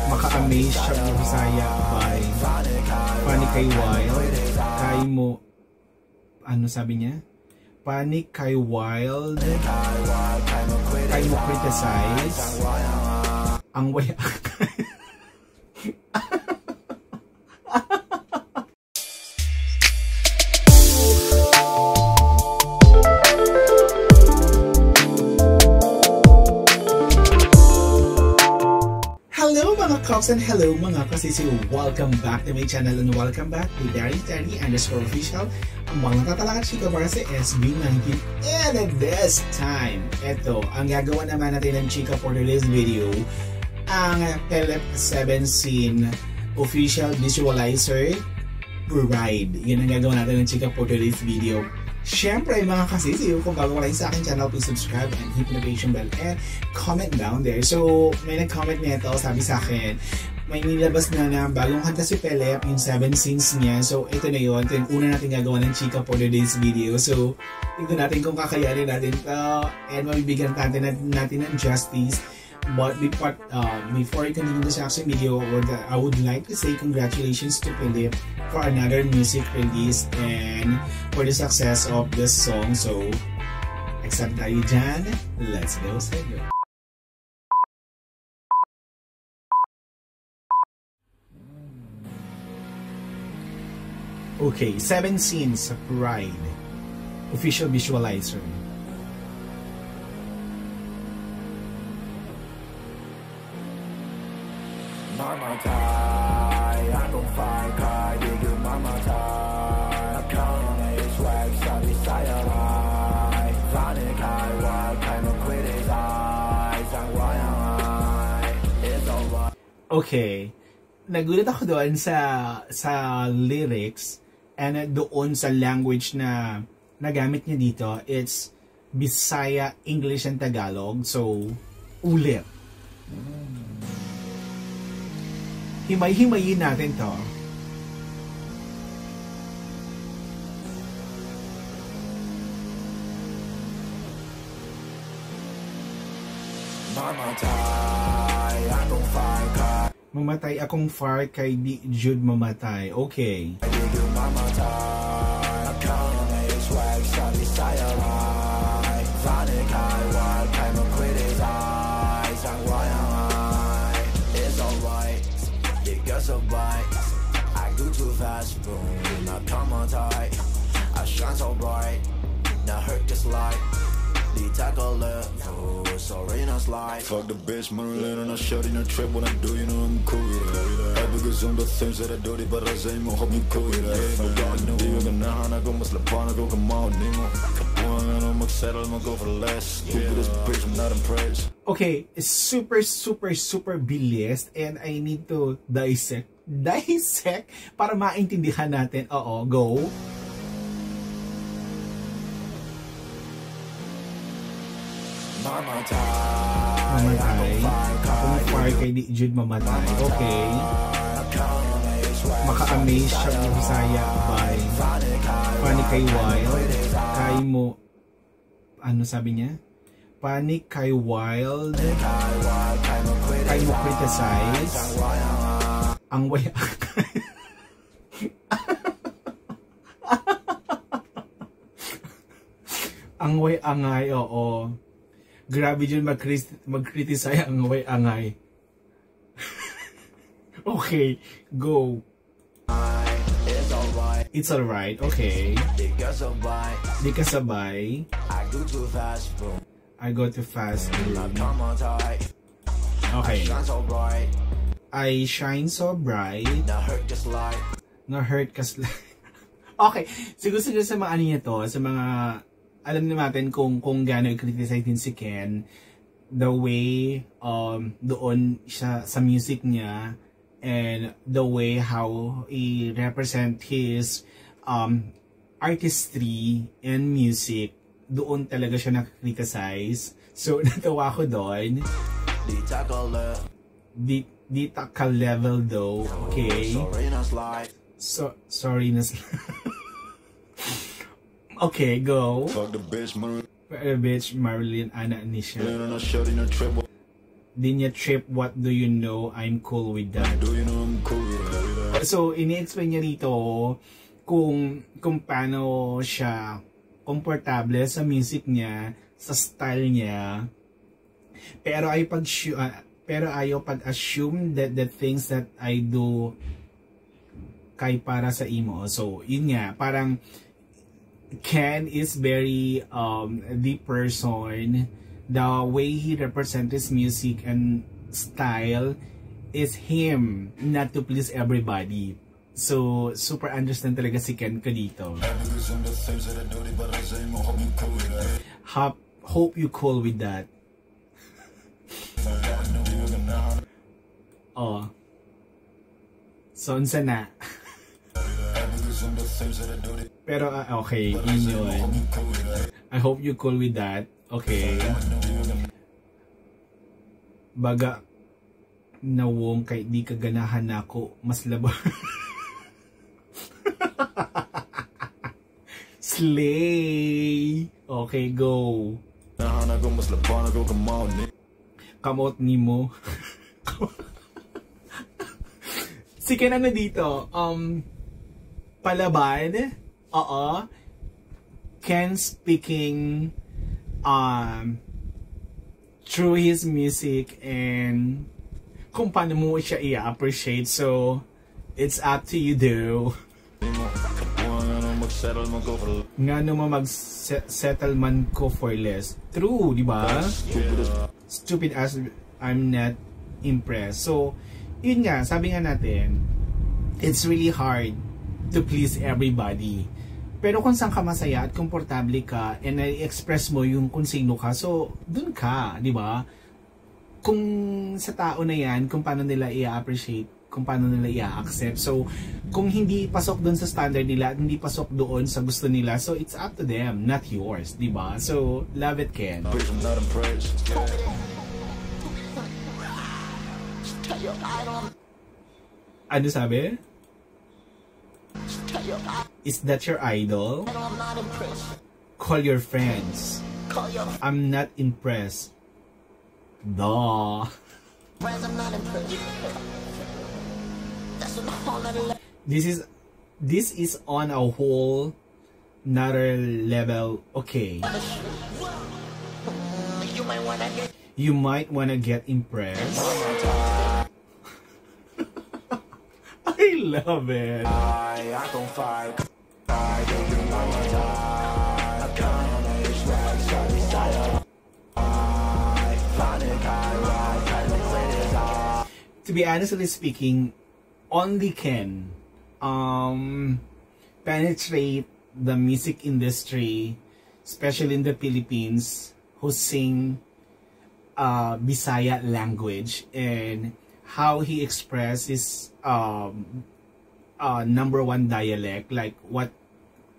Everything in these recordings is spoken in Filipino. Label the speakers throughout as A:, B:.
A: Maka-amaze siya ng Bisaya by Panic Kay Wild. Kay mo, ano sabi niya? Panic Kay Wild. Kay mo criticize. Ang way.
B: And hello mga kasisi, welcome back to my channel and welcome back to Daddy_Official, ang mga tatalakad chika para sa SB19. And this time, ito, ang gagawa naman natin ng chika for today's video, ang Pelep 7 Scene Official Visualizer Ride. Yun ang gagawa natin ng chika for today's video. Siyempre mga kasisi, kung bago ka lang sa aking channel, please subscribe and hit the notification bell and comment down there. So, may nag-comment nito, sabi sa akin, may nilabas na bagong kanta si Pelep, yung 7 scenes niya. So, ito na yun. Ito yung una natin gagawa ng chika for today's video. So, tignan natin kung kakayanin natin ito and mabibigyan natin ng justice. But before I continue this action video, I would like to say congratulations to Pelep for another music release and for the success of this song. So, accept tayo dyan. Let's go sa inyo. Okay, 7 scenes of Ride. Official visualizer.
C: Mamatay, akong fire car, di ko mamatay. Account na swag sa Bisaya ray. Panic Kay Wild, kay mo criticize. Ang wayang ay, it's alright.
B: Okay, nagulat ako doon sa lyrics and doon sa language na nagamit niya dito. It's Bisaya, English, and Tagalog. So, ulit. Himay-himayin natin to.
C: Mamatay, akong fire car.
B: Mamatay akong fire kay di Jude mamatay. Okay.
C: Di ko mamatay. Account na swag sa Bisaya ray. Panic Kay Wild, kay mo criticize. Ang wayang ay, it's alright. Sabay, I go too fast, boom, I come on tight. I shine so bright, now hurt this light. The tackle left, oh, sorry, not slide.
D: Fuck the bitch, Marilyn, and I shot in a trip. When I do, you know I'm cool with it. I because on the things that I do, but I say more, hope you cool with it. I know you're gonna hana, go mas lapana, go come out, Nemo. Kapuan, I know mag-settle, mag-go for less. Stupid this bitch, I'm not impressed.
B: Okay, super bilis and I need to dissect para maintindihan natin. Oo, go. Mamatay. Akong fire kay di Jude mamatay. Okay. Maka-amaze siya ng Bisaya by Panic Kay Wild. Kay mo, ano sabi niya? Panic Kay Wild. Kay mo criticize. Ang way. Ang way angay, oo. Grabe dyan mag-criticize ang way angay. Okay, go. It's alright, okay. Di kasabay. I go too fast, bro. Okay. I shine so bright. Na hurt kas Okay, siguro sa mga ano niya to, sa mga alam natin kung gaano i-criticize din si Ken, the way doon siya sa music niya and the way how he represent his artistry and music, doon talaga siya na-criticize. So natawa ko doon. Di taka level though. Okay. So sorry na Okay, go.
D: Fuck the bitch, Marilyn.
B: Bitch, Marilyn, ana ni siya.
A: Di niya trip, what do you know, I'm cool with that.
D: Do you know I'm cool with that?
A: So, ini-explain niya rito kung paano siya komportable sa music niya, sa style niya. Pero ayaw pag-assume that the things that I do kay para sa imo. So, yun nga, parang Ken is very the person. The way he represents his music and style is him, not to please everybody. So, super understand talaga si Ken ko dito. Hope you cool with that. Oh. So, unsa na? Pero, okay, yun. I hope you cool with that. Okay. Baga nawong kay di ka ganahan nako mas labo. Slay. Okay, go. Kamot ni mo. Sige na dito. Palaban. Oo. Ken speaking through his music and kung paano mo siya i-appreciate. So, it's up to you though. Nga naman mag-settle man ko for less. True, di ba? Stupid as I'm not impressed. So, yun nga, sabi nga natin, it's really hard to please everybody. Pero kung saan ka masaya at komportable ka and i-express mo yung kung sino ka, so dun ka, di ba? Kung sa tao na yan, kung paano nila i-appreciate, kung paano nila i-accept. So, kung hindi pasok dun sa standard nila at hindi pasok doon sa gusto nila, so it's up to them, not yours, di ba? So, love it, Ken. Ano sabi? Is that your idol? Call your friends. I'm not impressed. Duh. This is on a whole another level. Okay. You might wanna get impressed. I love it. To be honestly speaking, only Ken penetrate the music industry, especially in the Philippines, who sing Bisaya language, and how he expresses number one dialect, like what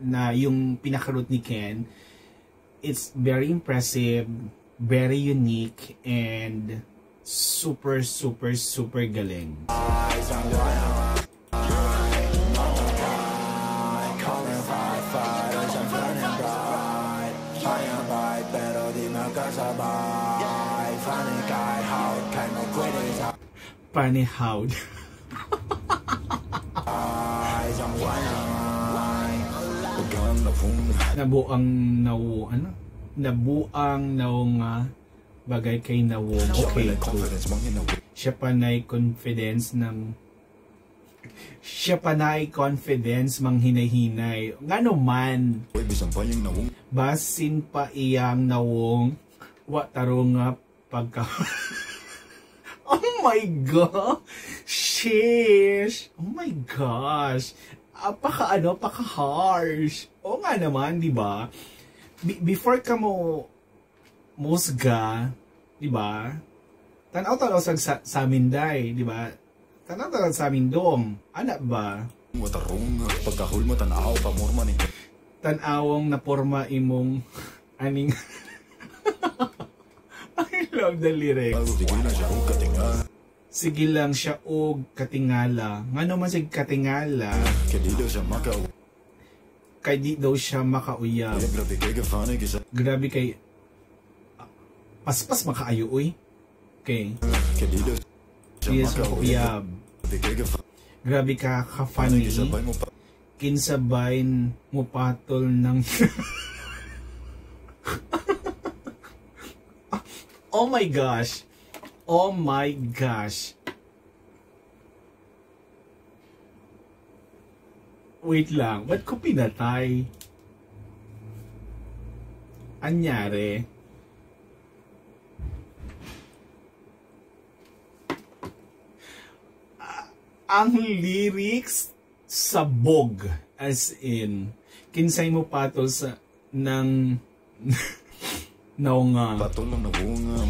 A: na yung pinakaroot ni Ken. It's very impressive, very unique, and super galing. Panihawd. Nabuang nga bagay kay nawong. Okay, siya panay confidence mang hinay-hinay. Ngano man basin pa iyang nawong wa tarong nga pagka. Oh my god. Sheesh. Oh my gosh. Paka harsh. O nga naman, di ba? Before ka mo musga, di ba? Tanaw sa amin day, di ba? Tanaw sa amin dong. Anak ba? Tanawong na porma imong aning. I love the lyrics. Sige lang siya og katingala. Nga naman sig katingala. Kay di daw siya makauyab. Grabe kay paspas makaayo uy. Okay. Yes, uyab. Grabe ka ka-funny. Kinsabay mo patol ng... Oh my gosh. Oh my gosh. Wait lang. Ba't ko pinatay? Anyari? Ang lyrics sabog, as in kinsay mo patol sa ng naunga
D: patol lang nabunga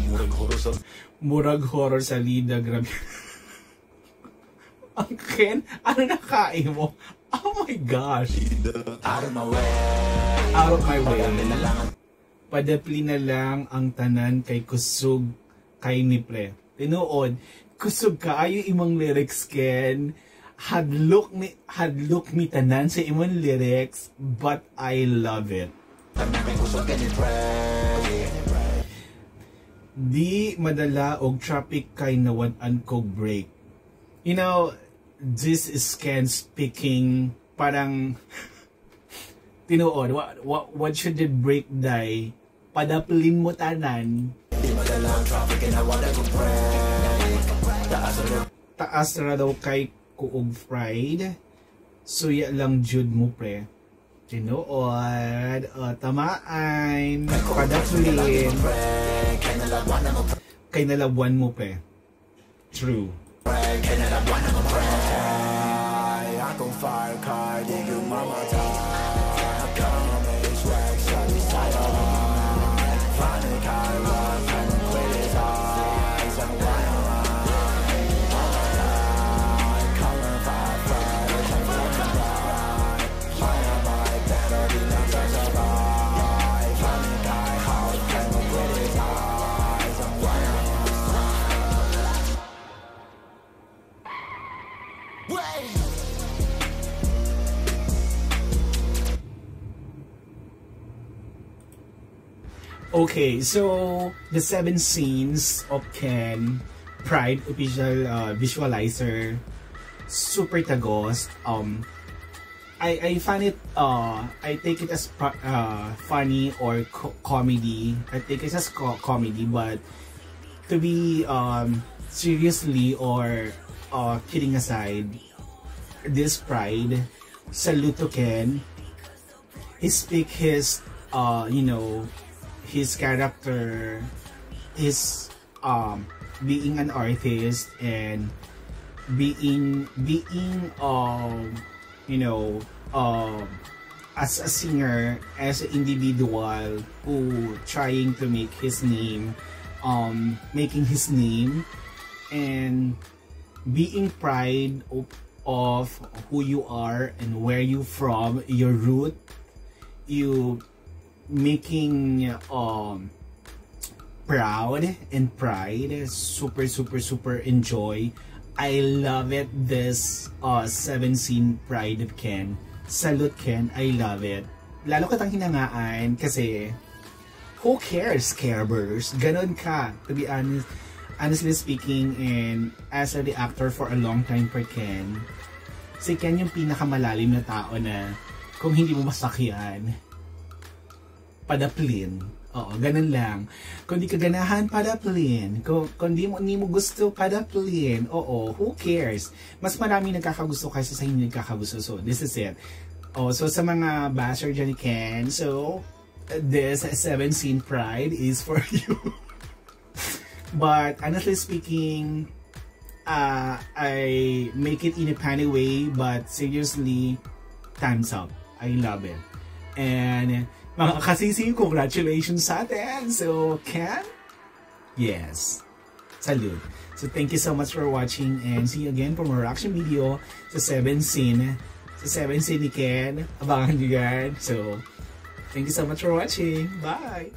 D: murag horror sa
A: lida. Grabe. Ang Ken, ano nakain mo? Oh my gosh.
C: Out of my way.
A: Out of my way. Padapli na lang ang tanan kay kusog kay ni pre. Tinuod, kusog ka ayo imong lyrics, Ken. Hadlok mi tanan sa imong lyrics, but I love it. Di madala og traffic kay nawan-an kog break. You know, this is Ken speaking, parang tinuod, what should the break die? Padaplin mo tanan.
C: Di madala ang traffic and I wanna go break.
A: Taas na daw kay kuog fried. Suya lang jud mo pre. Tinuod, tamaan. Padaplin. Kay nalabuan mo pre. True.
C: I go fire car, dig your mama time. Come and swag, shot beside her. Find a car, walk, and quit his eyes. I'm wild, mama time. Come and fire, fire, I'm fucking bright. Fire, my better be not such a vibe. Find a guy, house, and quit his eyes. I'm wild. Wait!
A: Okay, so the 7 scenes of Ken Pride official visualizer, super tagos. I find it I take it as funny or comedy. I take it as comedy, but to be seriously or kidding aside, this Pride, salute to Ken. He speak his you know, his character, his being an artist and being you know, as a singer, as an individual who trying to make his name, making his name and being proud of who you are and where you from, your root, you making proud and pride. Super enjoy. I love it, this 7 scene Pride of Ken. Salute Ken, I love it. Lalo katang hinangaan kasi who cares, Carebers? Ganon ka, to be honest. Honestly speaking, and as a reactor for a long time for Ken, si Ken yung pinakamalalim na tao na kung hindi mo masakyan, padaplin. Oo, ganun lang. Kung di ka ganahan, padaplin. Kung di mo gusto, padaplin. Oo, who cares? Mas marami nagkakagusto kaysa sa hindi nagkakagusto. So, this is it. Oh, so sa mga basher dyan ni Ken, so, this 7 scene Pride is for you. But, honestly speaking, I make it in a funny way, but seriously, time's up. I love it. And, mga kasisi, congratulations sa atin. So, Ken? Yes. Salute. So, thank you so much for watching and see you again for more reaction video sa 7 scene. Sa 7 scene ni Ken. Abangan nyo yan. So, thank you so much for watching. Bye!